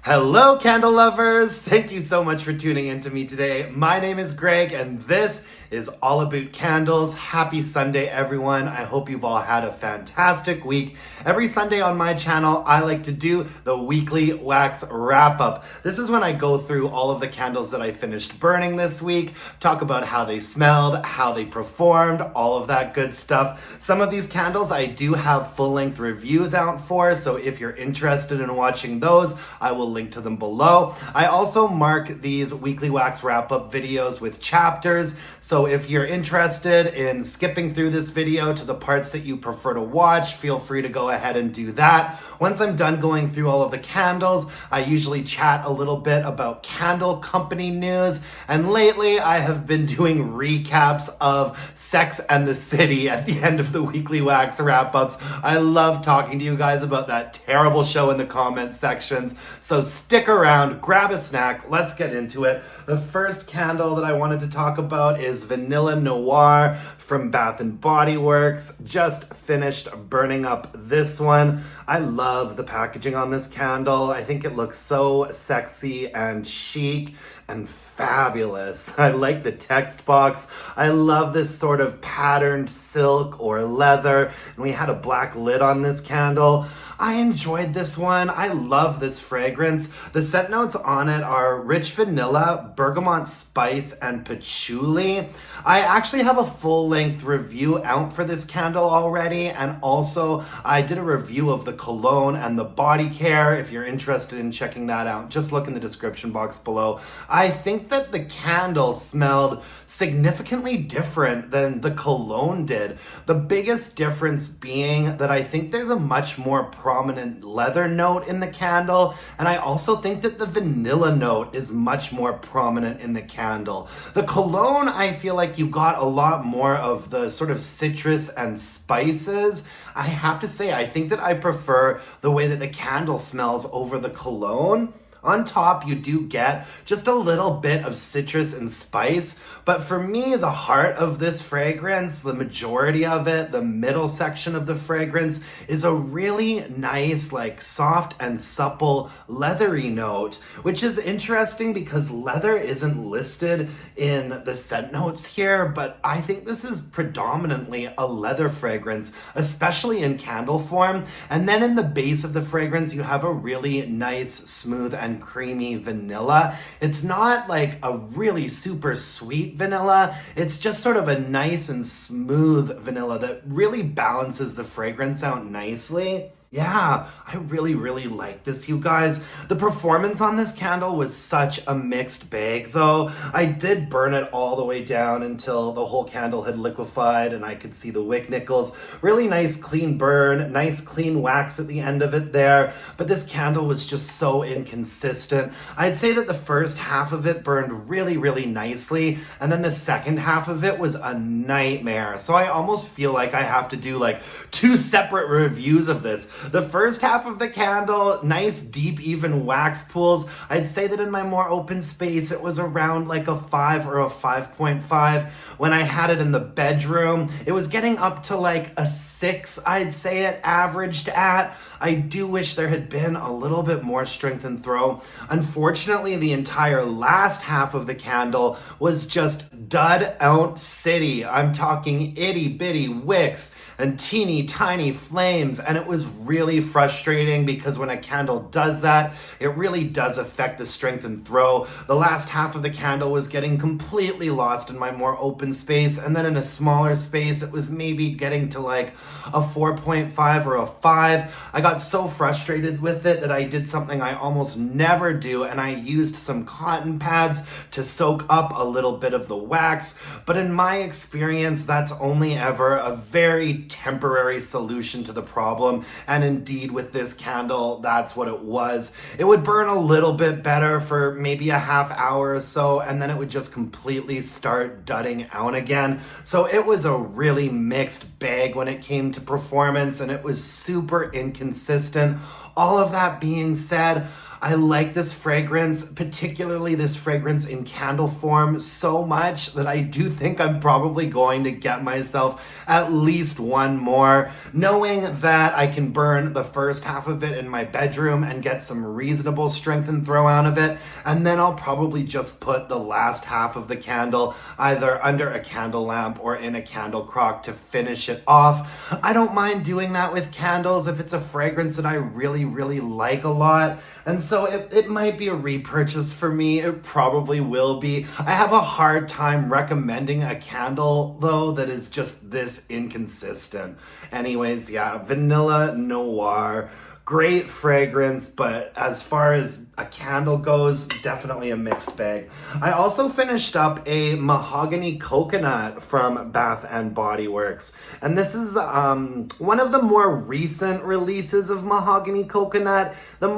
Hello, candle lovers! Thank you so much for tuning in to me today. My name is Greg, and this is all Aboot candles. Happy Sunday, everyone. I hope you've all had a fantastic week. Every Sunday on my channel, I like to do the weekly wax wrap-up. This is when I go through all of the candles that I finished burning this week, talk about how they smelled, how they performed, all of that good stuff. Some of these candles I do have full-length reviews out for, so if you're interested in watching those, I will link to them below. I also mark these weekly wax wrap-up videos with chapters, so if you're interested in skipping through this video to the parts that you prefer to watch, feel free to go ahead and do that. Once I'm done going through all of the candles, I usually chat a little bit about candle company news, and lately I have been doing recaps of Sex and the City at the end of the weekly wax wrap-ups. I love talking to you guys about that terrible show in the comment sections, so stick around, grab a snack, let's get into it. The first candle that I wanted to talk about is Vanilla Noir from Bath & Body Works. Just finished burning up this one. I love the packaging on this candle. I think it looks so sexy and chic and fabulous. I like the text box. I love this sort of patterned silk or leather. And we had a black lid on this candle. I enjoyed this one. I love this fragrance. The scent notes on it are rich vanilla, bergamot spice, and patchouli. I actually have a full-length review out for this candle already, and also I did a review of the cologne and the body care. If you're interested in checking that out, just look in the description box below. I think that the candle smelled significantly different than the cologne did. The biggest difference being that I think there's a much more prominent leather note in the candle, and I also think that the vanilla note is much more prominent in the candle. The cologne, I feel like you got a lot more of the sort of citrus and spices. I have to say, I think that I prefer the way that the candle smells over the cologne. On top, you do get just a little bit of citrus and spice, but for me, the heart of this fragrance, the majority of it, the middle section of the fragrance, is a really nice, like soft and supple leathery note, which is interesting because leather isn't listed in the scent notes here, but I think this is predominantly a leather fragrance, especially in candle form. And then in the base of the fragrance, you have a really nice, smooth, and creamy vanilla. It's not like a really super sweet vanilla. It's just sort of a nice and smooth vanilla that really balances the fragrance out nicely. Yeah, I really like this, you guys. The performance on this candle was such a mixed bag, though. I did burn it all the way down until the whole candle had liquefied and I could see the wick nickels. Really nice clean burn, nice clean wax at the end of it there, but this candle was just so inconsistent. I'd say that the first half of it burned really nicely, and then the second half of it was a nightmare. So I almost feel like I have to do like 2 separate reviews of this. The first half of the candle, nice deep even wax pools. I'd say that in my more open space, it was around like a 5 or a 5.5. When I had it in the bedroom, it was getting up to like a 6, I'd say it averaged at. I do wish there had been a little bit more strength and throw. Unfortunately, the entire last half of the candle was just dud out city. I'm talking itty bitty wicks and teeny tiny flames, and it was really frustrating because when a candle does that, it really does affect the strength and throw. The last half of the candle was getting completely lost in my more open space, and then in a smaller space, it was maybe getting to like a 4.5 or a 5. I got so frustrated with it that I did something I almost never do, and I used some cotton pads to soak up a little bit of the wax, but in my experience, that's only ever a very temporary solution to the problem, and indeed with this candle, that's what it was. It would burn a little bit better for maybe a half hour or so, and then it would just completely start dudding out again. So it was a really mixed bag when it came to performance, and it was super inconsistent. All of that being said, I like this fragrance, particularly this fragrance in candle form, so much that I do think I'm probably going to get myself at least one more, knowing that I can burn the first half of it in my bedroom and get some reasonable strength and throw out of it, and then I'll probably just put the last half of the candle either under a candle lamp or in a candle crock to finish it off. I don't mind doing that with candles if it's a fragrance that I really, really like a lot, and so it might be a repurchase for me. It probably will be. I have a hard time recommending a candle, though, that is just this inconsistent. Anyways, yeah, Vanilla Noir. Great fragrance, but as far as a candle goes, definitely a mixed bag. I also finished up a Mahogany Coconut from Bath and Body Works. And this is one of the more recent releases of Mahogany Coconut, the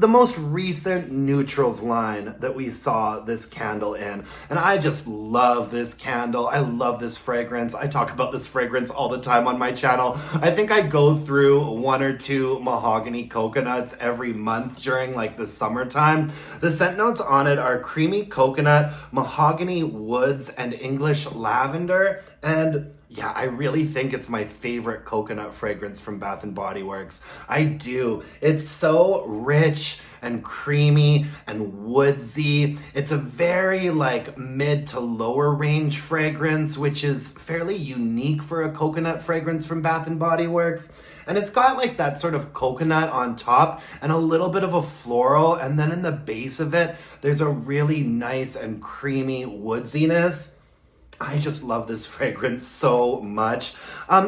most recent neutrals line that we saw this candle in. And I just love this candle. I love this fragrance. I talk about this fragrance all the time on my channel. I think I go through 1 or 2 Mahogany Coconuts every month during like the summertime. The scent notes on it are creamy coconut, mahogany woods, and English lavender. And yeah, I really think it's my favorite coconut fragrance from Bath and Body Works. I do. It's so rich and creamy and woodsy. It's a very like mid to lower range fragrance, which is fairly unique for a coconut fragrance from Bath and Body Works. And it's got like that sort of coconut on top and a little bit of a floral. And then in the base of it, there's a really nice and creamy woodsiness. I just love this fragrance so much.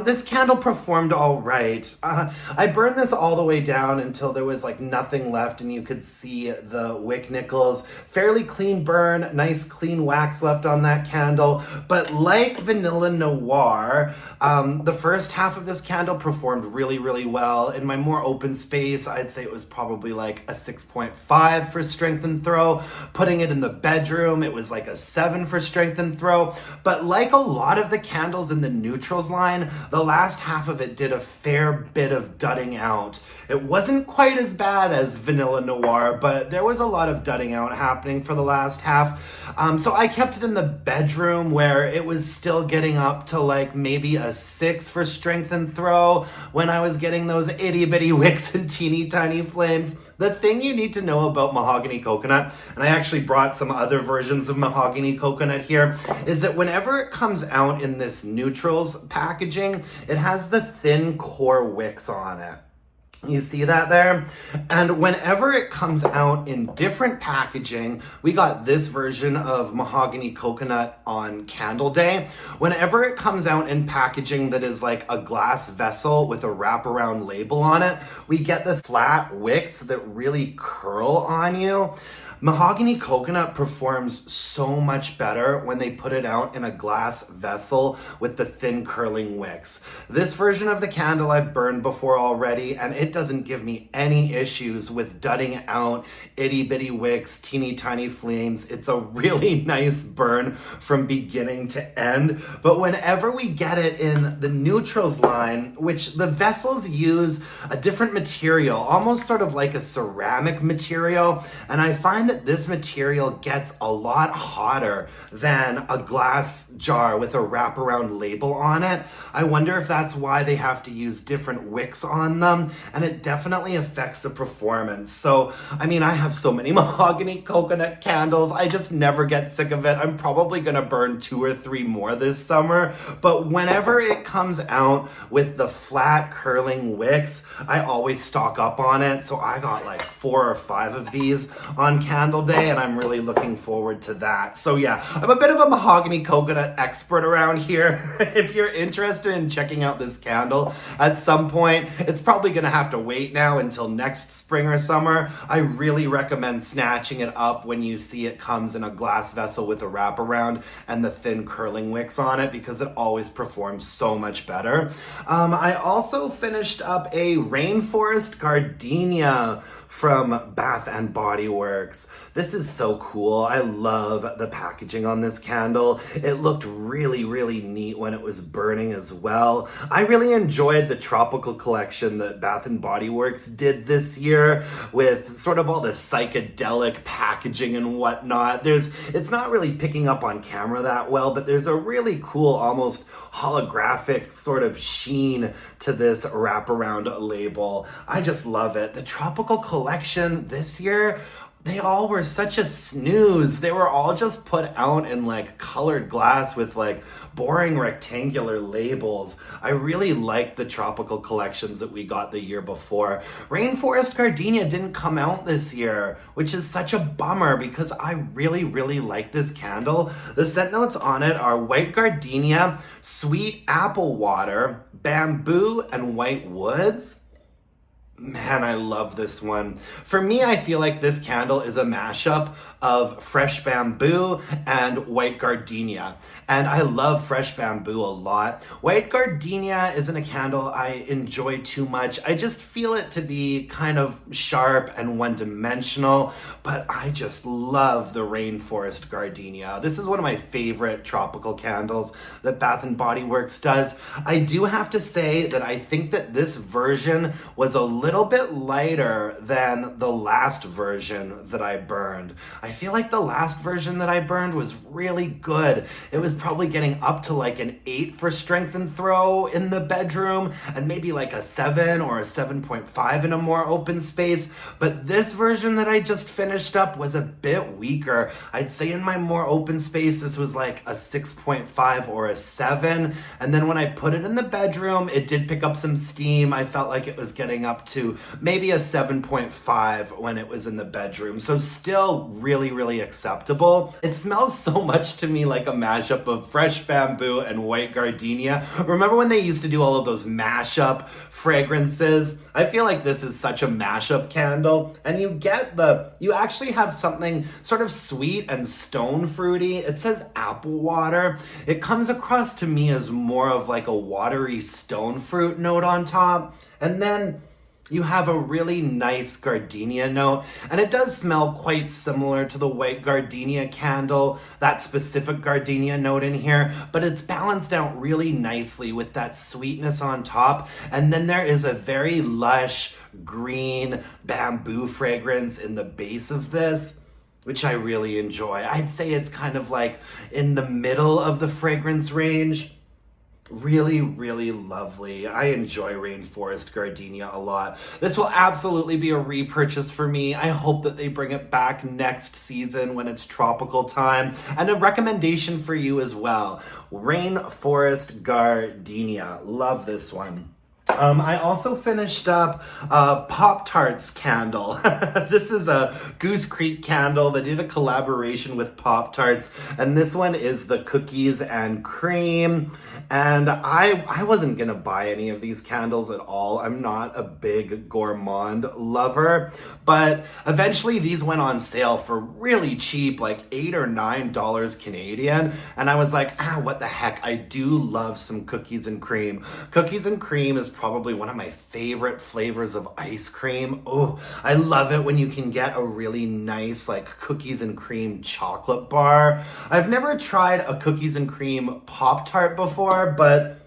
This candle performed all right. I burned this all the way down until there was like nothing left and you could see the wick nickels. Fairly clean burn, nice clean wax left on that candle. But like Vanilla Noir, the first half of this candle performed really, really well. In my more open space, I'd say it was probably like a 6.5 for strength and throw. Putting it in the bedroom, it was like a 7 for strength and throw. But like a lot of the candles in the neutrals line, the last half of it did a fair bit of dudding out. It wasn't quite as bad as Vanilla Noir, but there was a lot of dudding out happening for the last half. So I kept it in the bedroom where it was still getting up to like maybe a 6 for strength and throw when I was getting those itty bitty wicks and teeny tiny flames. The thing you need to know about Mahogany Coconut, and I actually brought some other versions of Mahogany Coconut here, is that whenever it comes out in this neutrals packaging, it has the thin core wicks on it. You see that there? And whenever it comes out in different packaging, we got this version of Mahogany Coconut on Candle Day. Whenever it comes out in packaging that is like a glass vessel with a wraparound label on it, we get the flat wicks that really curl on you. Mahogany Coconut performs so much better when they put it out in a glass vessel with the thin curling wicks. This version of the candle I've burned before already, and it doesn't give me any issues with dudding out itty bitty wicks, teeny tiny flames. It's a really nice burn from beginning to end. But whenever we get it in the neutrals line, which the vessels use a different material, almost sort of like a ceramic material, and I find that this material gets a lot hotter than a glass jar with a wraparound label on it. I wonder if that's why they have to use different wicks on them, and it definitely affects the performance. So, I mean, I have so many Mahogany Coconut candles, I just never get sick of it. I'm probably gonna burn 2 or 3 more this summer, but whenever it comes out with the flat curling wicks, I always stock up on it. So I got like 4 or 5 of these on Candle Day, and I'm really looking forward to that. So yeah, I'm a bit of a Mahogany Coconut expert around here. If you're interested in checking out this candle at some point, it's probably gonna have to wait now until next spring or summer. I really recommend snatching it up when you see it comes in a glass vessel with a wraparound and the thin curling wicks on it, because it always performs so much better. I also finished up a Rainforest Gardenia from Bath and Body Works. This is so cool. I love the packaging on this candle. It looked really, really neat when it was burning as well. I really enjoyed the tropical collection that Bath and Body Works did this year with sort of all the psychedelic packaging and whatnot. It's not really picking up on camera that well, but there's a really cool, almost holographic sort of sheen to this wraparound label. I just love it. The tropical collection this year, they all were such a snooze. They were all just put out in like colored glass with like boring rectangular labels. I really liked the tropical collections that we got the year before. Rainforest Gardenia didn't come out this year, which is such a bummer because I really, really like this candle. The scent notes on it are white gardenia, sweet apple water, bamboo, and white woods. Man, I love this one. For me, I feel like this candle is a mashup of fresh bamboo and white gardenia. And I love fresh bamboo a lot. White gardenia isn't a candle I enjoy too much. I just feel it to be kind of sharp and one-dimensional, but I just love the Rainforest Gardenia. This is one of my favorite tropical candles that Bath and Body Works does. I do have to say that I think that this version was a little bit lighter than the last version that I burned. I feel like the last version that I burned was really good. It was probably getting up to like an 8 for strength and throw in the bedroom and maybe like a 7 or a 7.5 in a more open space. But this version that I just finished up was a bit weaker. I'd say in my more open space, this was like a 6.5 or a 7. And then when I put it in the bedroom, it did pick up some steam. I felt like it was getting up to maybe a 7.5 when it was in the bedroom. So still really, really acceptable. It smells so much to me like a mashup of fresh bamboo and white gardenia. Remember when they used to do all of those mashup fragrances? I feel like this is such a mashup candle, and you actually have something sort of sweet and stone fruity. It says apple water. It comes across to me as more of like a watery stone fruit note on top. And then you have a really nice gardenia note, and it does smell quite similar to the white gardenia candle, that specific gardenia note in here, but it's balanced out really nicely with that sweetness on top. And then there is a very lush green bamboo fragrance in the base of this, which I really enjoy. I'd say it's kind of like in the middle of the fragrance range. Really, really lovely. I enjoy Rainforest Gardenia a lot. This will absolutely be a repurchase for me. I hope that they bring it back next season when it's tropical time. And a recommendation for you as well. Rainforest Gardenia. Love this one. I also finished up a Pop-Tarts candle. This is a Goose Creek candle. They did a collaboration with Pop-Tarts, and this one is the cookies and cream. And I wasn't gonna buy any of these candles at all. I'm not a big gourmand lover, but eventually these went on sale for really cheap, like $8 or $9 Canadian. And I was like, what the heck? I do love some cookies and cream. Cookies and cream is probably one of my favorite flavors of ice cream. Oh, I love it when you can get a really nice like cookies and cream chocolate bar. I've never tried a cookies and cream Pop-Tart before, but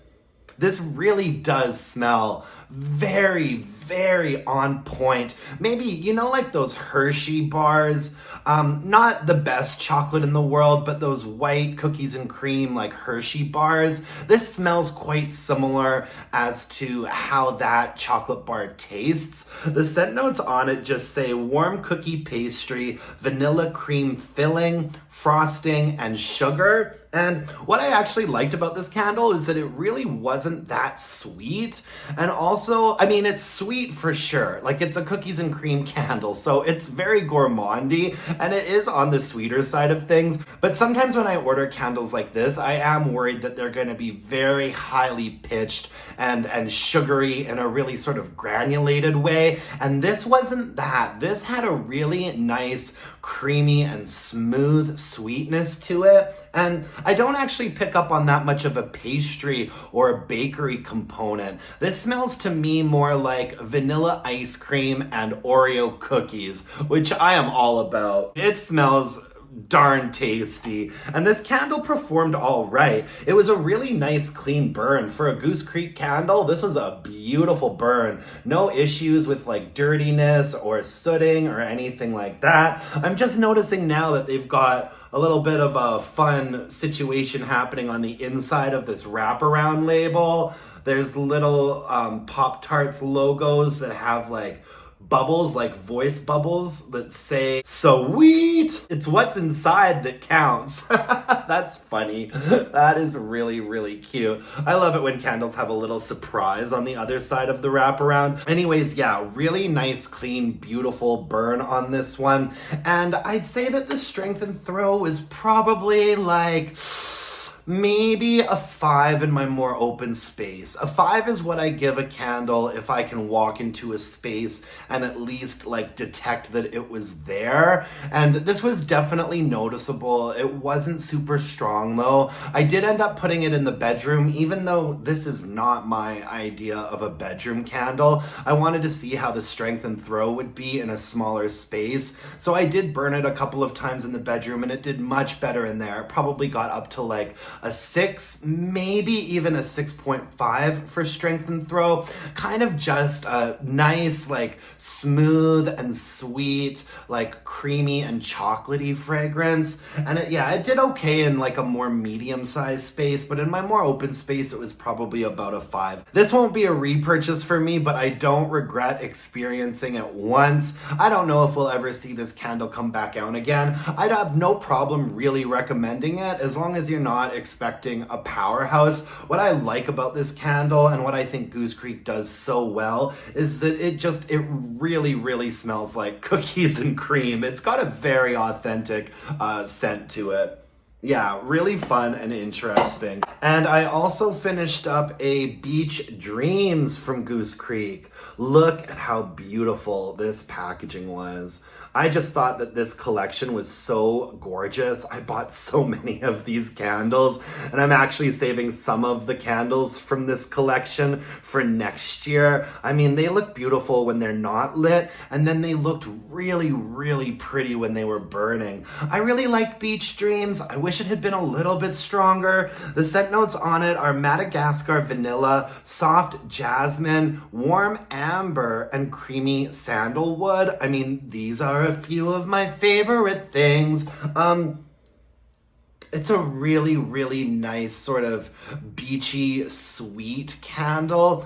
this really does smell very, very on point. Maybe, like those Hershey bars, not the best chocolate in the world, but those white cookies and cream like Hershey bars. This smells quite similar as to how that chocolate bar tastes. The scent notes on it just say warm cookie pastry, vanilla cream filling, frosting, and sugar. And what I actually liked about this candle is that it really wasn't that sweet. And also, it's sweet for sure. Like, it's a cookies and cream candle, so it's very gourmandy, and it is on the sweeter side of things. But sometimes when I order candles like this, I am worried that they're gonna be very highly pitched and sugary in a really sort of granulated way. And this wasn't that. This had a really nice, creamy and smooth sweetness to it. And I don't actually pick up on that much of a pastry or a bakery component. This smells to me more like vanilla ice cream and Oreo cookies, which I am all about. It smells darn tasty, and this candle performed all right. It was a really nice clean burn for a Goose Creek candle. This was a beautiful burn. No issues with like dirtiness or sooting or anything like that. I'm just noticing now that they've got a little bit of a fun situation happening on the inside of this wraparound label. There's little Pop-Tarts logos that have like bubbles, like voice bubbles that say sweet. It's what's inside that counts. That's funny. That is really, really cute. I love it when candles have a little surprise on the other side of the wraparound. Anyways, yeah, really nice, clean, beautiful burn on this one. And I'd say that the strength and throw is probably like maybe a 5 in my more open space. A 5 is what I give a candle if I can walk into a space and at least like detect that it was there. And this was definitely noticeable. It wasn't super strong though. I did end up putting it in the bedroom, even though this is not my idea of a bedroom candle. I wanted to see how the strength and throw would be in a smaller space. So I did burn it a couple of times in the bedroom and it did much better in there. It probably got up to like a 6, maybe even a 6.5 for strength and throw. Kind of just a nice, like smooth and sweet, like creamy and chocolatey fragrance. And it did okay in like a more medium-sized space, but in my more open space, it was probably about a 5. This won't be a repurchase for me, but I don't regret experiencing it once. I don't know if we'll ever see this candle come back out again. I'd have no problem really recommending it as long as you're not expecting a powerhouse. What I like about this candle and what I think Goose Creek does so well is that it really, really smells like cookies and cream. It's got a very authentic scent to it. Yeah, really fun and interesting. And I also finished up a Beach Dreams from Goose Creek. Look at how beautiful this packaging was. I just thought that this collection was so gorgeous. I bought so many of these candles, and I'm actually saving some of the candles from this collection for next year. I mean, they look beautiful when they're not lit, and then they looked really, really pretty when they were burning. I really liked Beach Dreams. I wish it had been a little bit stronger. The scent notes on it are Madagascar vanilla, soft jasmine, warm amber, and creamy sandalwood. I mean, these are a few of my favorite things. It's a really, really nice sort of beachy, sweet candle.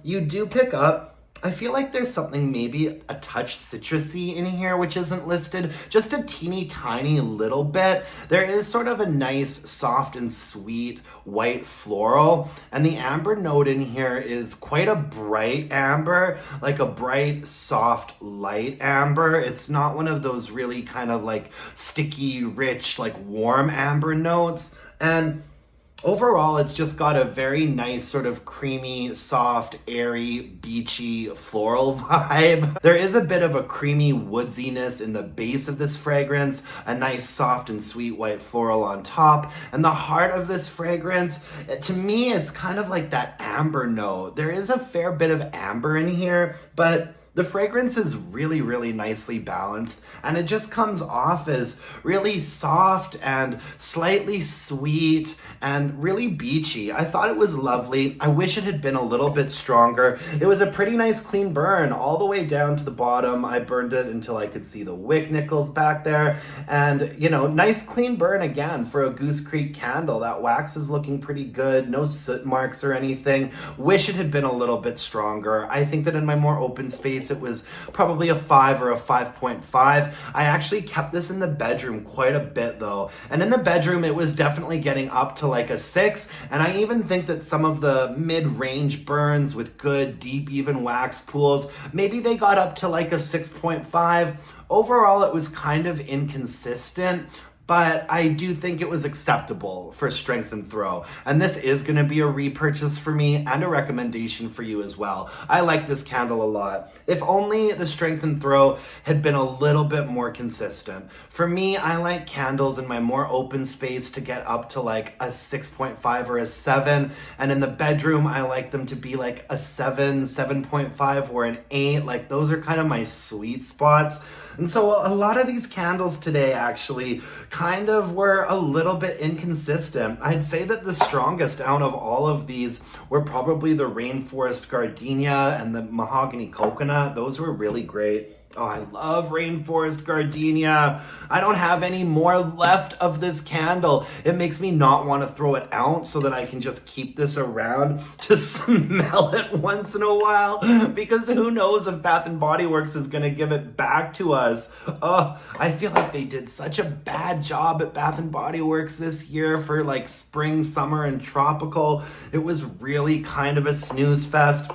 You do pick up, I feel like there's something maybe a touch citrusy in here, which isn't listed, just a teeny tiny little bit. There is sort of a nice, soft and sweet white floral, and the amber note in here is quite a bright amber, like a bright, soft, light amber. It's not one of those really kind of like sticky, rich, like warm amber notes. And overall, it's just got a very nice sort of creamy, soft, airy, beachy, floral vibe. There is a bit of a creamy woodsiness in the base of this fragrance, a nice soft and sweet white floral on top, and the heart of this fragrance, to me, it's kind of like that amber note. There is a fair bit of amber in here, but the fragrance is really, really nicely balanced, and it just comes off as really soft and slightly sweet and really beachy. I thought it was lovely. I wish it had been a little bit stronger. It was a pretty nice clean burn all the way down to the bottom. I burned it until I could see the wick nickels back there, and nice clean burn again for a Goose Creek candle. That wax is looking pretty good. No soot marks or anything. Wish it had been a little bit stronger. I think that in my more open space, it was probably a 5 or a 5.5. I actually kept this in the bedroom quite a bit though. And in the bedroom, it was definitely getting up to like a 6. And I even think that some of the mid-range burns with good, deep, even wax pools, maybe they got up to like a 6.5. Overall, it was kind of inconsistent, but I do think it was acceptable for strength and throw. And this is going to be a repurchase for me and a recommendation for you as well. I like this candle a lot. If only the strength and throw had been a little bit more consistent. For me, I like candles in my more open space to get up to like a 6.5 or a 7. And in the bedroom, I like them to be like a 7, 7.5 or an 8. Like those are kind of my sweet spots. And so a lot of these candles today actually kind of were a little bit inconsistent. I'd say that the strongest out of all of these were probably the Rainforest Gardenia and the Mahogany Coconut. Those were really great. Oh, I love Rainforest Gardenia. I don't have any more left of this candle. It makes me not want to throw it out so that I can just keep this around to smell it once in a while, because who knows if Bath & Body Works is going to give it back to us. Oh, I feel like they did such a bad job at Bath & Body Works this year for like spring, summer, and tropical. It was really kind of a snooze fest.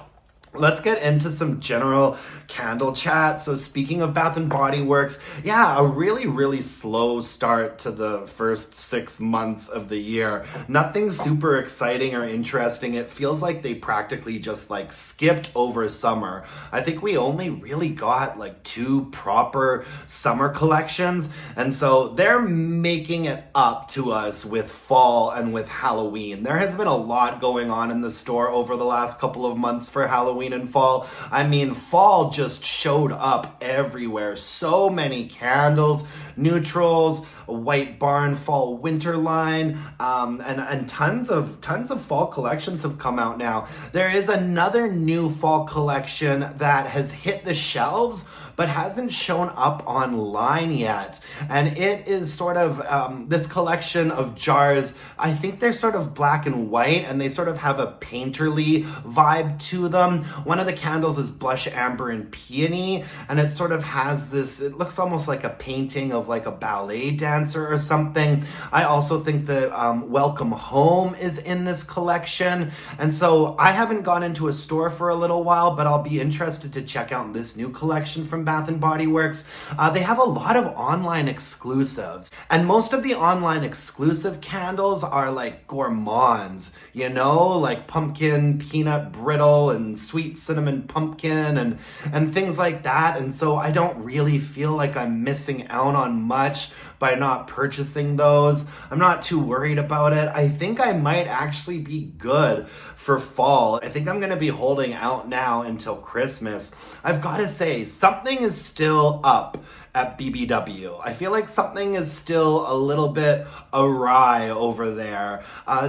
Let's get into some general candle chat. So speaking of Bath & Body Works, yeah, a really slow start to the first 6 months of the year. Nothing super exciting or interesting. It feels like they practically just like skipped over summer. I think we only really got like 2 proper summer collections. And so they're making it up to us with fall and with Halloween. There has been a lot going on in the store over the last couple of months for Halloween and fall. I mean, fall just showed up everywhere. So many candles, neutrals, a White Barn fall winter line, and tons of fall collections have come out now. There is another new fall collection that has hit the shelves but hasn't shown up online yet. And it is sort of this collection of jars. I think they're sort of black and white, and they sort of have a painterly vibe to them. One of the candles is blush amber and peony, and it sort of has this, it looks almost like a painting of like a ballet dancer or something. I also think that Welcome Home is in this collection. And so I haven't gone into a store for a little while, but I'll be interested to check out this new collection from Bath & Body Works. They have a lot of online exclusives, and most of the online exclusive candles are like gourmands, you know, like pumpkin peanut brittle and sweet cinnamon pumpkin and things like that. And so I don't really feel like I'm missing out on much by not purchasing those. I'm not too worried about it. I think I might actually be good for fall. I think I'm gonna be holding out now until Christmas. I've gotta say, something is still up at BBW. I feel like something is still a little bit awry over there.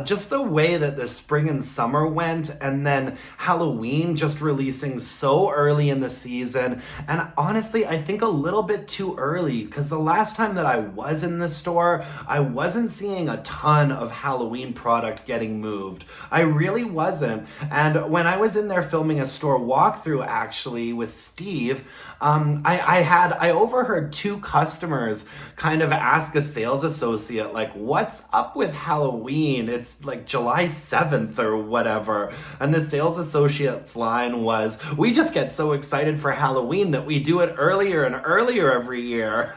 Just the way that the spring and summer went, and then Halloween just releasing so early in the season. And honestly, I think a little bit too early, because the last time that I was in the store, I wasn't seeing a ton of Halloween product getting moved. I really wasn't. And when I was in there filming a store walkthrough actually with Steve, I overheard 2 customers kind of ask a sales associate, like, what's up with Halloween? It's like July 7th or whatever. And the sales associate's line was, we just get so excited for Halloween that we do it earlier and earlier every year.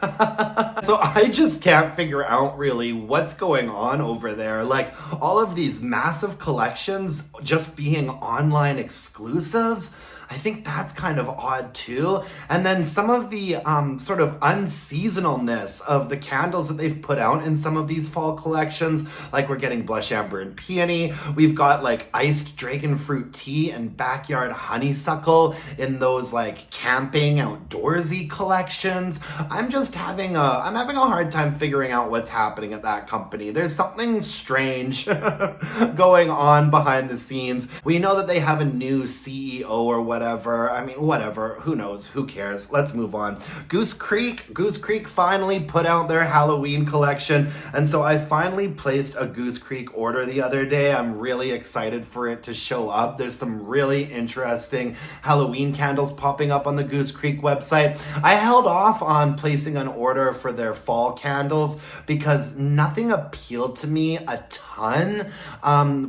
So I just can't figure out really what's going on over there. Like all of these massive collections just being online exclusives, I think that's kind of odd too. And then some of the sort of unseasonalness of the candles that they've put out in some of these fall collections, like we're getting blush amber and peony. We've got like iced dragon fruit tea and backyard honeysuckle in those like camping outdoorsy collections. I'm having a hard time figuring out what's happening at that company. There's something strange going on behind the scenes. We know that they have a new CEO or whatever. I mean, whatever. Who knows? Who cares? Let's move on. Goose Creek finally put out their Halloween collection. And so I finally placed a Goose Creek order the other day. I'm really excited for it to show up. There's some really interesting Halloween candles popping up on the Goose Creek website. I held off on placing an order for their fall candles because nothing appealed to me a ton.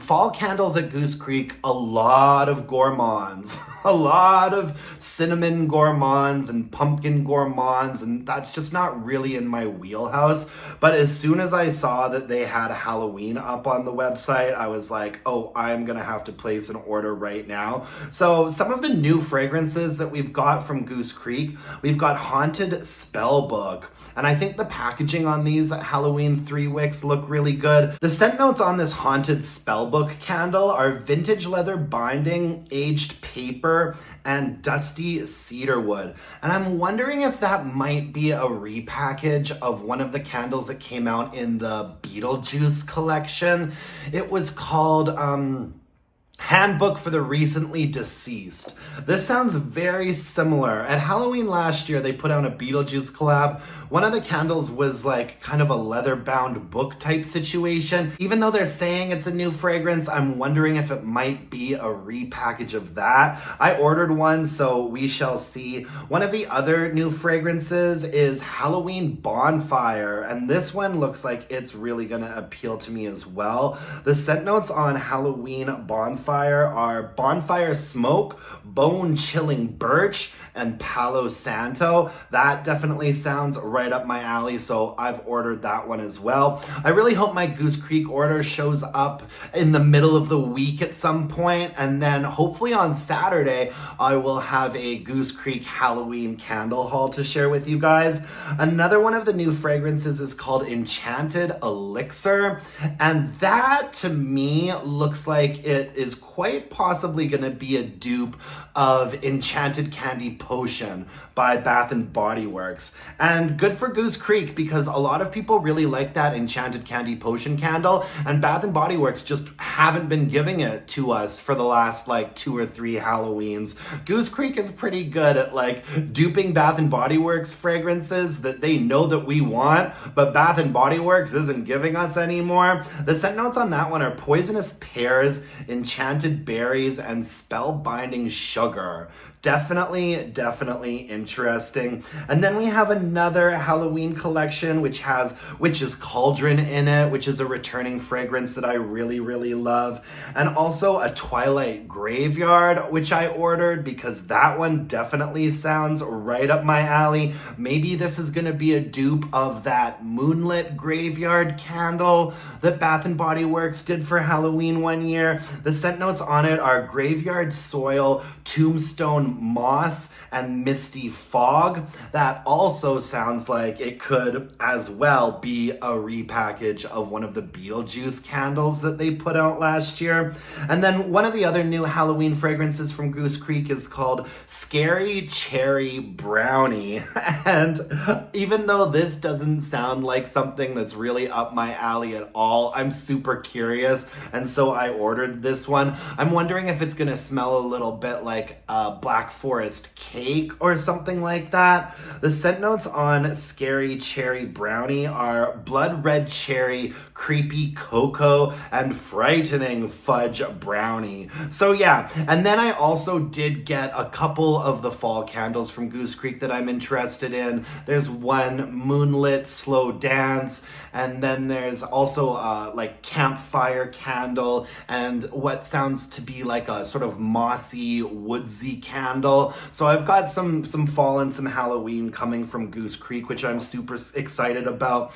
Fall candles at Goose Creek, a lot of gourmands. a lot of cinnamon gourmands and pumpkin gourmands, and that's just not really in my wheelhouse. But as soon as I saw that they had Halloween up on the website, I was like, oh, I'm gonna have to place an order right now. So some of the new fragrances that we've got from Goose Creek, we've got Haunted Spellbook. And I think the packaging on these Halloween 3 wicks look really good. The scent notes on this Haunted Spellbook candle are vintage leather binding, aged paper, and dusty cedarwood. And I'm wondering if that might be a repackage of one of the candles that came out in the Beetlejuice collection. It was called, Handbook for the Recently Deceased. This sounds very similar. At Halloween last year, they put out a Beetlejuice collab. One of the candles was like kind of a leather-bound book type situation. Even though they're saying it's a new fragrance, I'm wondering if it might be a repackage of that. I ordered one, so we shall see. One of the other new fragrances is Halloween Bonfire, and this one looks like it's really gonna appeal to me as well. The scent notes on Halloween Bonfire are Bonfire Smoke, Bone Chilling Birch, and Palo Santo. That definitely sounds right up my alley, so I've ordered that one as well. I really hope my Goose Creek order shows up in the middle of the week at some point, and then hopefully on Saturday I will have a Goose Creek Halloween candle haul to share with you guys. Another one of the new fragrances is called Enchanted Elixir, and that to me looks like it is quite possibly going to be a dupe of Enchanted Candy Potion by Bath and Body Works. And good for Goose Creek, because a lot of people really like that Enchanted Candy Potion candle, and Bath and Body Works just haven't been giving it to us for the last like 2 or 3 Halloweens. Goose Creek is pretty good at like duping Bath and Body Works fragrances that they know that we want, but Bath and Body Works isn't giving us anymore. The scent notes on that one are Poisonous Pears, Enchanted Berries, and Spellbinding Sugar. Definitely interesting. And then we have another Halloween collection which has Witch's Cauldron in it, which is a returning fragrance that I really love. And also a Twilight Graveyard, which I ordered because that one definitely sounds right up my alley. Maybe this is gonna be a dupe of that Moonlit Graveyard candle that Bath and Body Works did for Halloween one year. The scent notes on it are Graveyard Soil, Tombstone Moss, and Misty Fog. That also sounds like it could as well be a repackage of one of the Beetlejuice candles that they put out last year. And then one of the other new Halloween fragrances from Goose Creek is called Scary Cherry Brownie. And even though this doesn't sound like something that's really up my alley at all, I'm super curious, and so I ordered this one. I'm wondering if it's gonna smell a little bit like Black Forest cake or something like that. The scent notes on Scary Cherry Brownie are Blood Red Cherry, Creepy Cocoa, and Frightening Fudge Brownie. So yeah, and then I also did get a couple of the fall candles from Goose Creek that I'm interested in. There's one Moonlit Slow Dance, and then there's also like Campfire Candle, and what sounds to be like a sort of mossy, woodsy candle. So I've got some fall and some Halloween coming from Goose Creek, which I'm super excited about.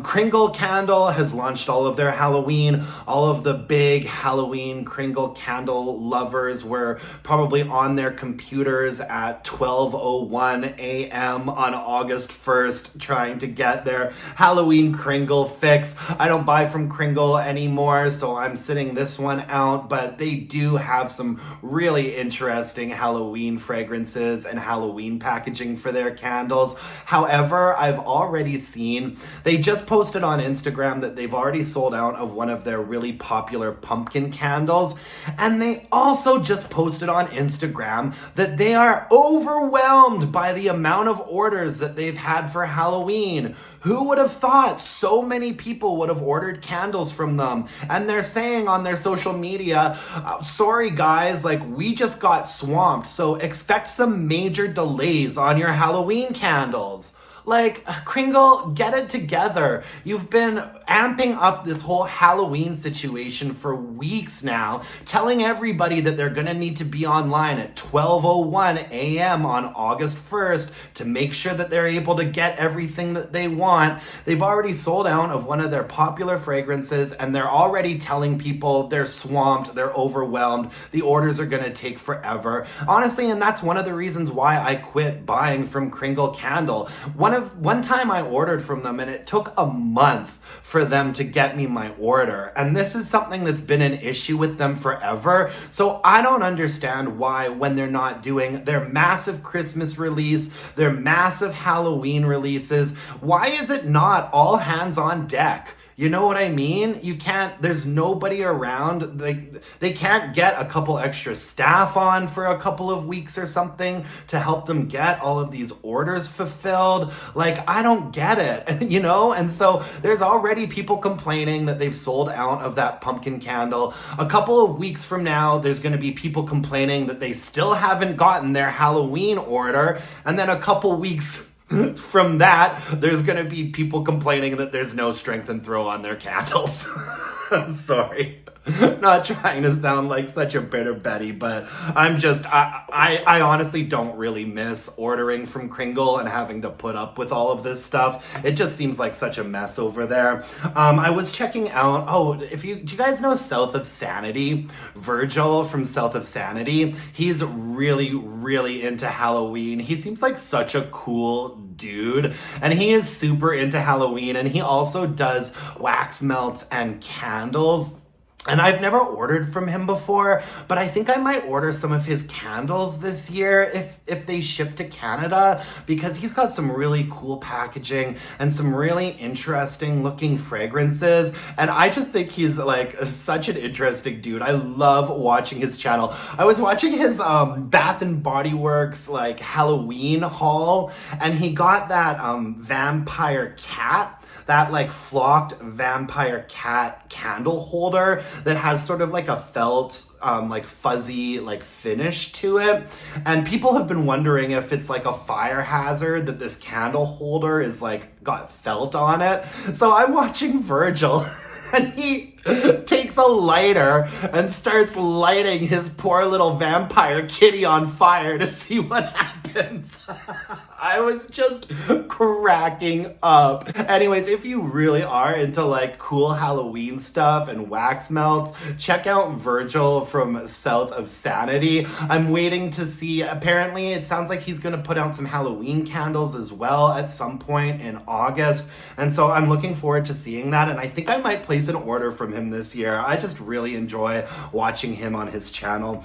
Kringle Candle has launched all of their Halloween. All of the big Halloween Kringle candle lovers were probably on their computers at 12:01 a.m. on August 1st trying to get their Halloween Kringle fix. I don't buy from Kringle anymore, so I'm sitting this one out, but they do have some really interesting Halloween fragrances and Halloween packaging for their candles. However, I've already seen, they just posted on Instagram that they've already sold out of one of their really popular pumpkin candles, and they also just posted on Instagram that they are overwhelmed by the amount of orders that they've had for Halloween. Who would have thought so many people would have ordered candles from them? And they're saying on their social media, sorry guys, like we just got swamped, so expect some major delays on your Halloween candles. Like, Kringle, get it together. You've been amping up this whole Halloween situation for weeks now, telling everybody that they're gonna need to be online at 12:01 a.m. on August 1st to make sure that they're able to get everything that they want. They've already sold out of one of their popular fragrances, and they're already telling people they're swamped, they're overwhelmed, the orders are gonna take forever. Honestly, and that's one of the reasons why I quit buying from Kringle Candle. One time I ordered from them and it took a month for them to get me my order. And this is something that's been an issue with them forever. So I don't understand why, when they're not doing their massive Christmas release, their massive Halloween releases, why is it not all hands on deck? You know what I mean? You can't, there's nobody around. They can't get a couple extra staff on for a couple of weeks or something to help them get all of these orders fulfilled. Like, I don't get it, you know? And so there's already people complaining that they've sold out of that pumpkin candle. A couple of weeks from now, there's going to be people complaining that they still haven't gotten their Halloween order. And then a couple weeks from that, there's gonna be people complaining that there's no strength and throw on their candles. I'm sorry. Not trying to sound like such a bitter Betty, but I honestly don't really miss ordering from Kringle and having to put up with all of this stuff. It just seems like such a mess over there. I was checking out, do you guys know South of Sanity? Virgil from South of Sanity. He's really, really into Halloween. He seems like such a cool dude, and he is super into Halloween, and he also does wax melts and candles. And I've never ordered from him before, but I think I might order some of his candles this year if they ship to Canada, because he's got some really cool packaging and some really interesting looking fragrances. And I just think he's like such an interesting dude. I love watching his channel. I was watching his Bath and Body Works like Halloween haul, and he got that vampire cat, that like flocked vampire cat candle holder that has sort of like a felt, like fuzzy, like finish to it. And people have been wondering if it's like a fire hazard that this candle holder is like got felt on it. So I'm watching Virgil and he takes a lighter and starts lighting his poor little vampire kitty on fire to see what happens. I was just cracking up. Anyways, if you really are into like cool Halloween stuff and wax melts, check out Virgil from South of Sanity. I'm waiting to see, apparently it sounds like he's gonna put out some Halloween candles as well at some point in August. And so I'm looking forward to seeing that. And I think I might place an order from him this year. I just really enjoy watching him on his channel.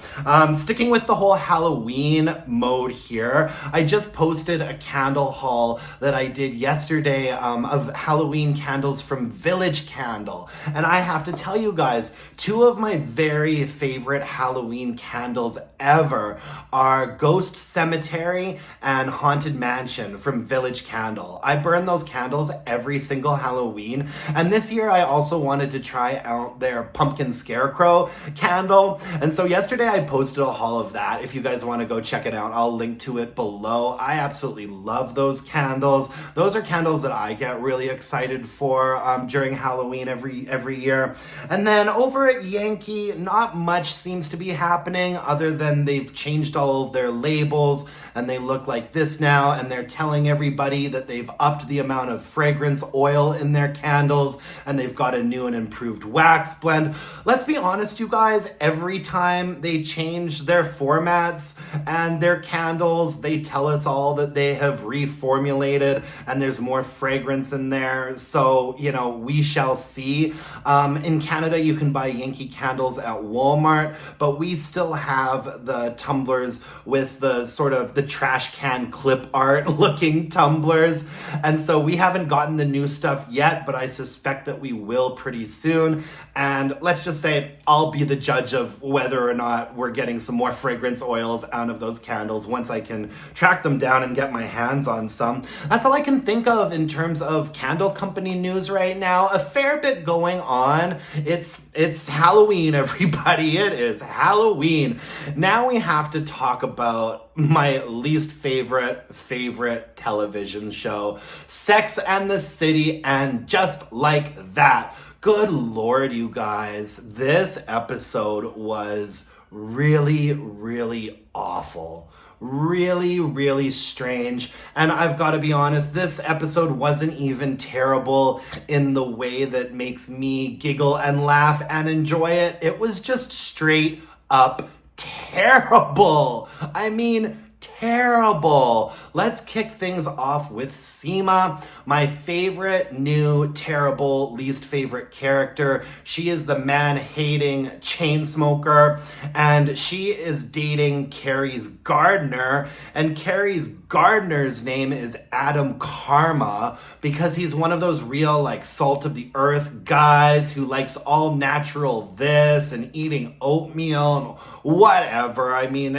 Sticking with the whole Halloween mode here, I just posted a candle haul that I did yesterday of Halloween candles from Village Candle. And I have to tell you guys, two of my very favorite Halloween candles ever are Ghost Cemetery and Haunted Mansion from Village Candle. I burn those candles every single Halloween. And this year I also wanted to try out their Pumpkin Scarecrow candle. And so yesterday I posted a haul of that. If you guys want to go check it out, I'll link to it below. I absolutely love those candles. Those are candles that I get really excited for during Halloween every year. And then over at Yankee, not much seems to be happening other than they've changed all of their labels and they look like this now, and they're telling everybody that they've upped the amount of fragrance oil in their candles and they've got a new and improved wax blend. Let's be honest, you guys, every time they change their formats and their candles, they tell us all that they have reformulated and there's more fragrance in there. So, you know, we shall see. In Canada, you can buy Yankee candles at Walmart, but we still have the tumblers with the sort of the trash can clip art looking tumblers. And so we haven't gotten the new stuff yet, but I suspect that we will pretty soon. And let's just say I'll be the judge of whether or not we're getting some more fragrance oils out of those candles once I can track them down and get my hands on some. That's all I can think of in terms of candle company news right now. A fair bit going on. It's Halloween, everybody. It is Halloween. Now we have to talk about my least favorite television show, Sex and the City, and just like that. Good Lord, you guys, this episode was really awful. Really strange. And I've got to be honest, this episode wasn't even terrible in the way that makes me giggle and laugh and enjoy it. It was just straight up terrible. I mean, terrible. Let's kick things off with Seema, my favorite new, terrible, least favorite character. She is the man-hating chain smoker, and she is dating Carrie's gardener, and Carrie's gardener's name is Adam Karma because he's one of those real, like, salt of the earth guys who likes all natural this and eating oatmeal and whatever. I mean,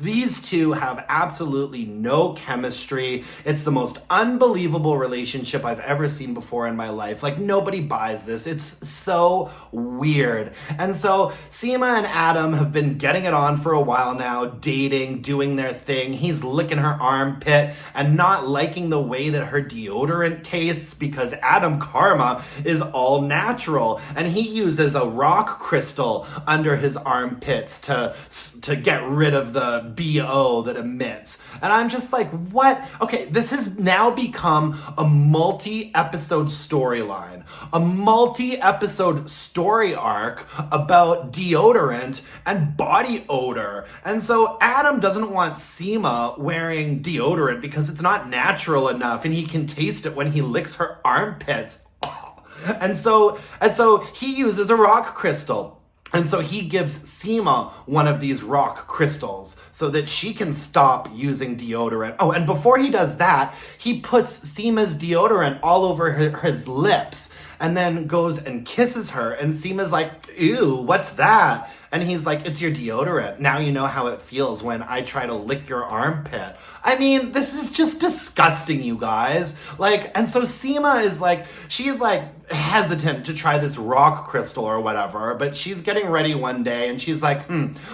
these two have absolutely no chemistry. It's the most unbelievable relationship I've ever seen before in my life. Like, nobody buys this. It's so weird. And so Seema and Adam have been getting it on for a while now, dating, doing their thing. He's licking her armpit and not liking the way that her deodorant tastes because Adam Karma is all natural and he uses a rock crystal under his armpits to get rid of the BO that emits. And I'm just like, what? Okay, this has now become a multi-episode storyline, a multi-episode story arc about deodorant and body odor. And so Adam doesn't want Seema wearing deodorant because it's not natural enough and he can taste it when he licks her armpits. And so he uses a rock crystal. And so he gives Seema one of these rock crystals so that she can stop using deodorant. Oh, and before he does that, he puts Seema's deodorant all over his lips and then goes and kisses her. And Seema's like, ew, what's that? And he's like, it's your deodorant. Now you know how it feels when I try to lick your armpit. I mean, this is just disgusting, you guys. Like, and so Seema is like, she's like hesitant to try this rock crystal or whatever, but she's getting ready one day and she's like,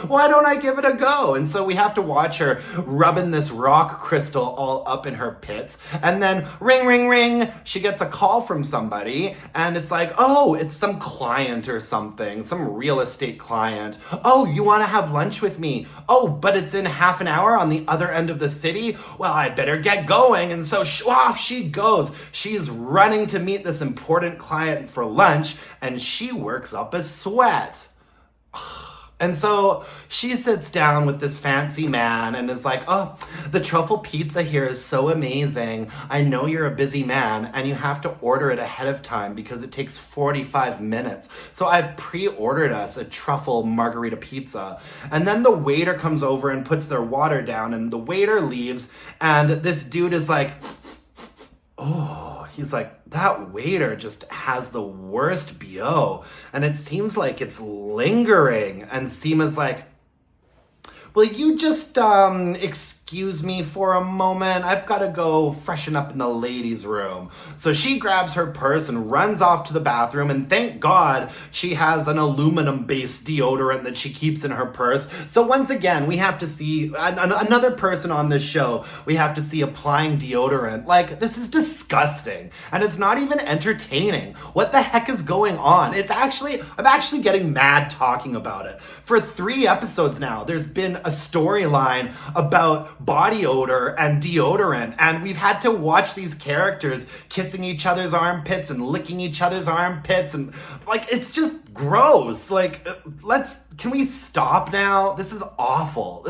why don't I give it a go? And so we have to watch her rubbing this rock crystal all up in her pits. And then ring, she gets a call from somebody and it's like, oh, it's some client or something, some real estate client. Oh, you want to have lunch with me? Oh, but it's in half an hour on the other end of the city? Well, I better get going. And so off she goes. She's running to meet this important client for lunch, and she works up a sweat. And so she sits down with this fancy man and is like, oh, the truffle pizza here is so amazing. I know you're a busy man and you have to order it ahead of time because it takes 45 minutes. So I've pre-ordered us a truffle margarita pizza. And then the waiter comes over and puts their water down and the waiter leaves and this dude is like, oh, he's like, that waiter just has the worst BO. And it seems like it's lingering. And Seema's like, will you just excuse me for a moment? I've got to go freshen up in the ladies' room. So she grabs her purse and runs off to the bathroom, and thank God she has an aluminum-based deodorant that she keeps in her purse. So once again, we have to see another person on this show. We have to see applying deodorant. Like, this is disgusting, and it's not even entertaining. What the heck is going on? I'm actually getting mad talking about it. For 3 episodes now, there's been a storyline about body odor and deodorant, and we've had to watch these characters kissing each other's armpits and licking each other's armpits, and like, it's just gross. Like, can we stop now? This is awful.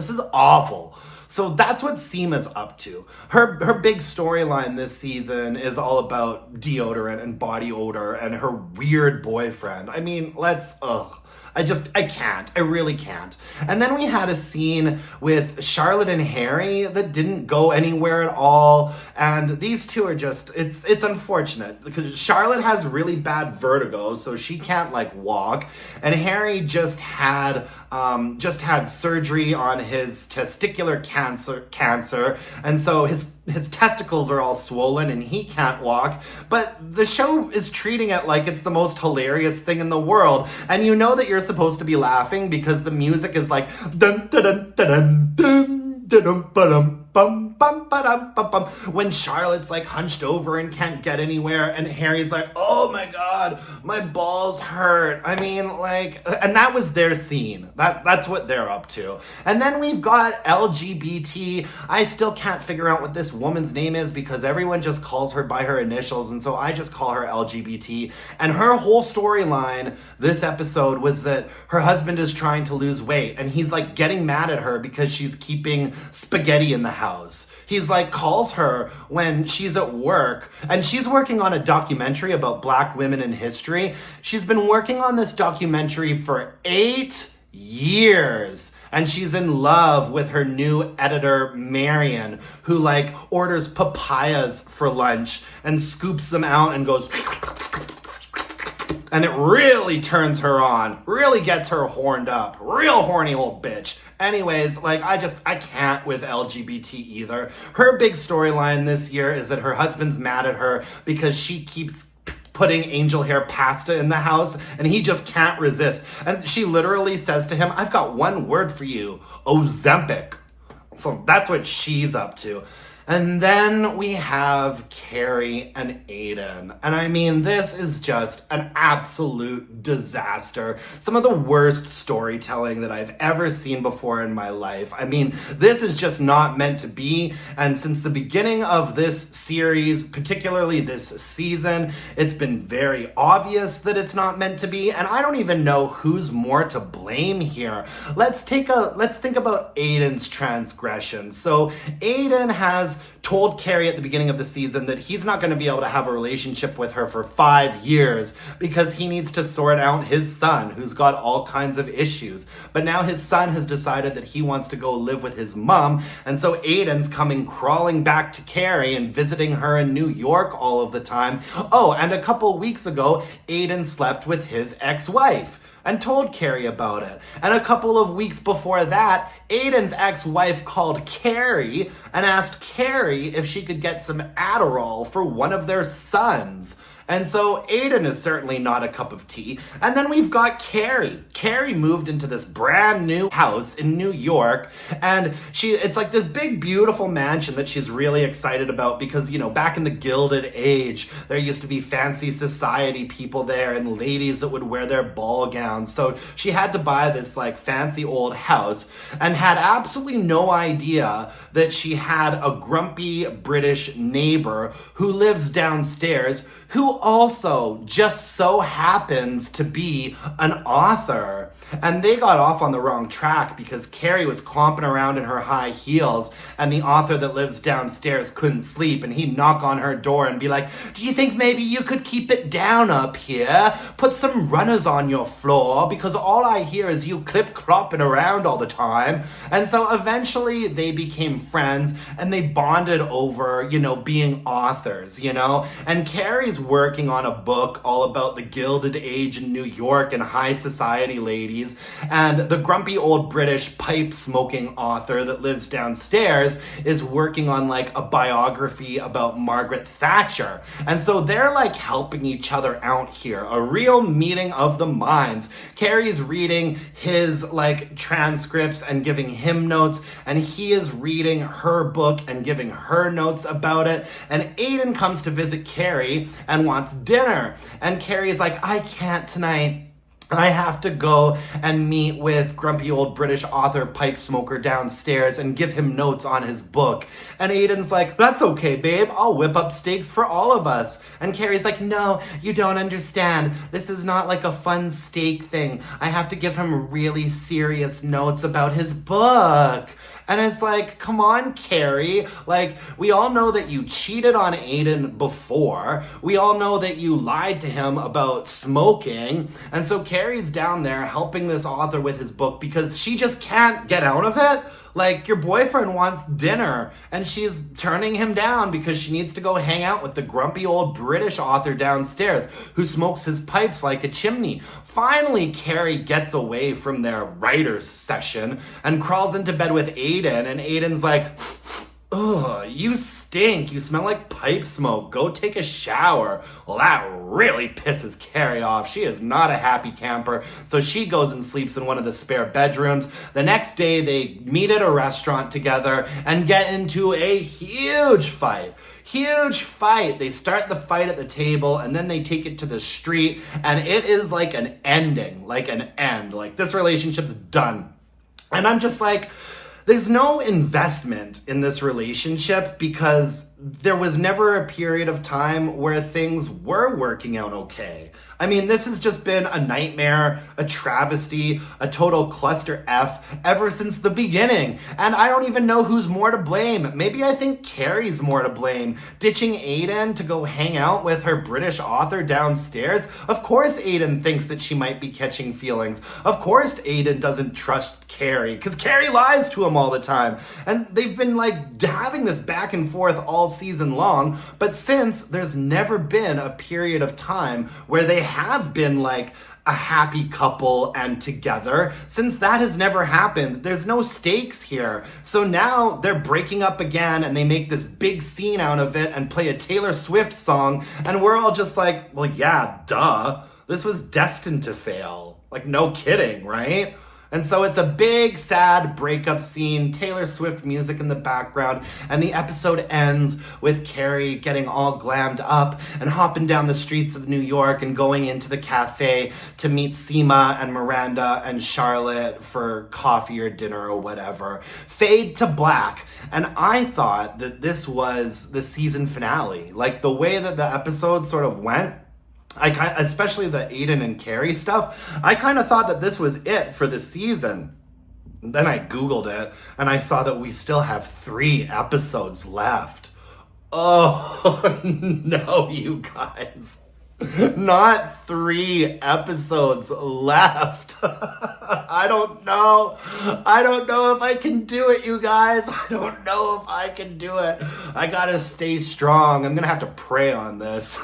So that's what Seema's up to. Her big storyline this season is all about deodorant and body odor and her weird boyfriend. I mean, I can't. I really can't. And then we had a scene with Charlotte and Harry that didn't go anywhere at all. And these two are just, it's unfortunate because Charlotte has really bad vertigo, so she can't like walk. And Harry just had surgery on his testicular cancer. And so his testicles are all swollen and he can't walk. But the show is treating it like it's the most hilarious thing in the world. And you know that you're supposed to be laughing because the music is like dun dun dun dun dun dun dun bum bum ba-dum bum bum, when Charlotte's like hunched over and can't get anywhere and Harry's like, oh my god, my balls hurt. I mean, like, and that was their scene. That's what they're up to. And then we've got LGBT. I still can't figure out what this woman's name is because everyone just calls her by her initials, and so I just call her LGBT. And her whole storyline this episode was that her husband is trying to lose weight and he's like getting mad at her because she's keeping spaghetti in the house. He's like calls her when she's at work, and she's working on a documentary about Black women in history. She's been working on this documentary for 8 years. And she's in love with her new editor, Marion, who like orders papayas for lunch and scoops them out and goes, and it really turns her on, really gets her horned up. Real horny old bitch. Anyways, like, I can't with LGBT either. Her big storyline this year is that her husband's mad at her because she keeps putting angel hair pasta in the house and he just can't resist. And she literally says to him, I've got one word for you, Ozempic. So that's what she's up to. And then we have Carrie and Aiden. And I mean, this is just an absolute disaster. Some of the worst storytelling that I've ever seen before in my life. I mean, this is just not meant to be. And since the beginning of this series, particularly this season, it's been very obvious that it's not meant to be. And I don't even know who's more to blame here. Let's think about Aiden's transgression. So Aiden has told Carrie at the beginning of the season that he's not going to be able to have a relationship with her for 5 years because he needs to sort out his son, who's got all kinds of issues. But now his son has decided that he wants to go live with his mom, and so Aiden's coming crawling back to Carrie and visiting her in New York all of the time. Oh, and a couple weeks ago, Aiden slept with his ex-wife and told Carrie about it. And a couple of weeks before that, Aiden's ex-wife called Carrie and asked Carrie if she could get some Adderall for one of their sons. And so Aiden is certainly not a cup of tea. And then we've got Carrie. Carrie moved into this brand new house in New York, and it's like this big, beautiful mansion that she's really excited about because, you know, back in the Gilded Age, there used to be fancy society people there and ladies that would wear their ball gowns. So she had to buy this like fancy old house and had absolutely no idea that she had a grumpy British neighbor who lives downstairs, who also just so happens to be an author. And they got off on the wrong track because Carrie was clomping around in her high heels and the author that lives downstairs couldn't sleep, and he'd knock on her door and be like, do you think maybe you could keep it down up here? Put some runners on your floor because all I hear is you clip-clopping around all the time. And so eventually they became friends and they bonded over, you know, being authors, you know? And Carrie's working on a book all about the Gilded Age in New York and high society ladies. And the grumpy old British pipe-smoking author that lives downstairs is working on like a biography about Margaret Thatcher. And so they're like helping each other out here. A real meeting of the minds. Carrie's reading his like transcripts and giving him notes, and he is reading her book and giving her notes about it. And Aiden comes to visit Carrie and wants dinner. And Carrie's like, I can't tonight. I have to go and meet with grumpy old British author pipe smoker downstairs and give him notes on his book. And Aiden's like, that's okay, babe. I'll whip up steaks for all of us. And Carrie's like, no, you don't understand. This is not like a fun steak thing. I have to give him really serious notes about his book. And it's like, come on, Carrie. Like, we all know that you cheated on Aiden before. We all know that you lied to him about smoking. And so Carrie's down there helping this author with his book because she just can't get out of it. Like, your boyfriend wants dinner and she's turning him down because she needs to go hang out with the grumpy old British author downstairs who smokes his pipes like a chimney. Finally, Carrie gets away from their writer's session and crawls into bed with Aiden, and Aiden's like, ugh, you stink. You smell like pipe smoke. Go take a shower. Well, that really pisses Carrie off. She is not a happy camper, so she goes and sleeps in one of the spare bedrooms. The next day, they meet at a restaurant together and get into a huge fight. Huge fight. They start the fight at the table and then they take it to the street, and it is like an ending, like an end. Like, this relationship's done. And I'm just like, there's no investment in this relationship because there was never a period of time where things were working out okay. I mean, this has just been a nightmare, a travesty, a total cluster F ever since the beginning. And I don't even know who's more to blame. Maybe I think Carrie's more to blame. Ditching Aiden to go hang out with her British author downstairs. Of course Aiden thinks that she might be catching feelings. Of course Aiden doesn't trust Carrie because Carrie lies to him all the time. And they've been like having this back and forth all season long. But since, there's never been a period of time where they have been like a happy couple and together. Since that has never happened, there's no stakes here. So now they're breaking up again and they make this big scene out of it and play a Taylor Swift song, and we're all just like, well, yeah, duh. This was destined to fail. Like, no kidding, right? And so it's a big, sad breakup scene, Taylor Swift music in the background, and the episode ends with Carrie getting all glammed up and hopping down the streets of New York and going into the cafe to meet Seema and Miranda and Charlotte for coffee or dinner or whatever. Fade to black. And I thought that this was the season finale. Like, the way that the episode sort of went, especially the Aiden and Carrie stuff, I kind of thought that this was it for the season. Then I Googled it and I saw that we still have 3 episodes left. Oh, no, you guys. Not 3 episodes left. I don't know. I don't know if I can do it, you guys. I don't know if I can do it. I gotta stay strong. I'm gonna have to pray on this.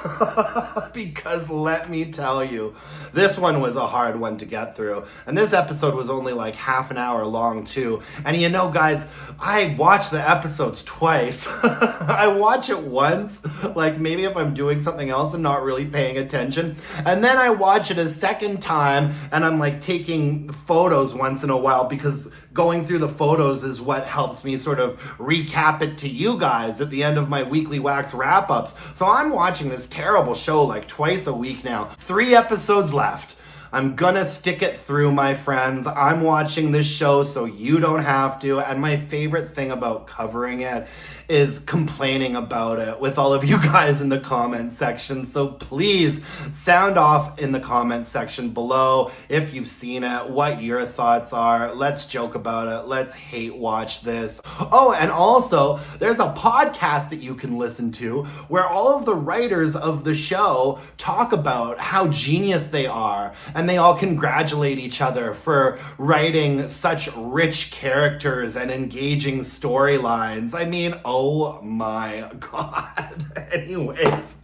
Because let me tell you, this one was a hard one to get through. And this episode was only like half an hour long too. And you know, guys, I watch the episodes twice. I watch it once, like maybe if I'm doing something else and not really paying attention. And then I watch it a second time and I'm like taking photos once in a while, because going through the photos is what helps me sort of recap it to you guys at the end of my weekly Wax wrap-ups. So I'm watching this terrible show like twice a week now. 3 episodes left. I'm gonna stick it through, my friends. I'm watching this show so you don't have to. And my favorite thing about covering it is complaining about it with all of you guys in the comment section. So please sound off in the comment section below if you've seen it, what your thoughts are. Let's joke about it. Let's hate watch this. Oh, and also there's a podcast that you can listen to where all of the writers of the show talk about how genius they are, and they all congratulate each other for writing such rich characters and engaging storylines. I mean, oh my God. Anyways,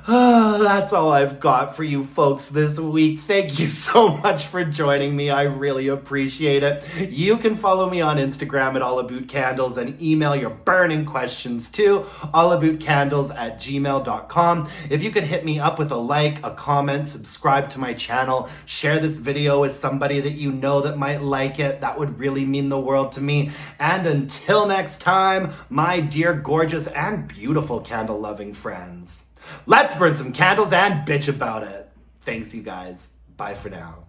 that's all I've got for you folks this week. Thank you so much for joining me. I really appreciate it. You can follow me on Instagram at allabootcandles and email your burning questions to allabootcandles@gmail.com. If you could hit me up with a like, a comment, subscribe to my channel, share this video with somebody that you know that might like it, that would really mean the world to me. And until next time, my dear, gorgeous, and beautiful candle-loving friends, let's burn some candles and bitch about it. Thanks, you guys. Bye for now.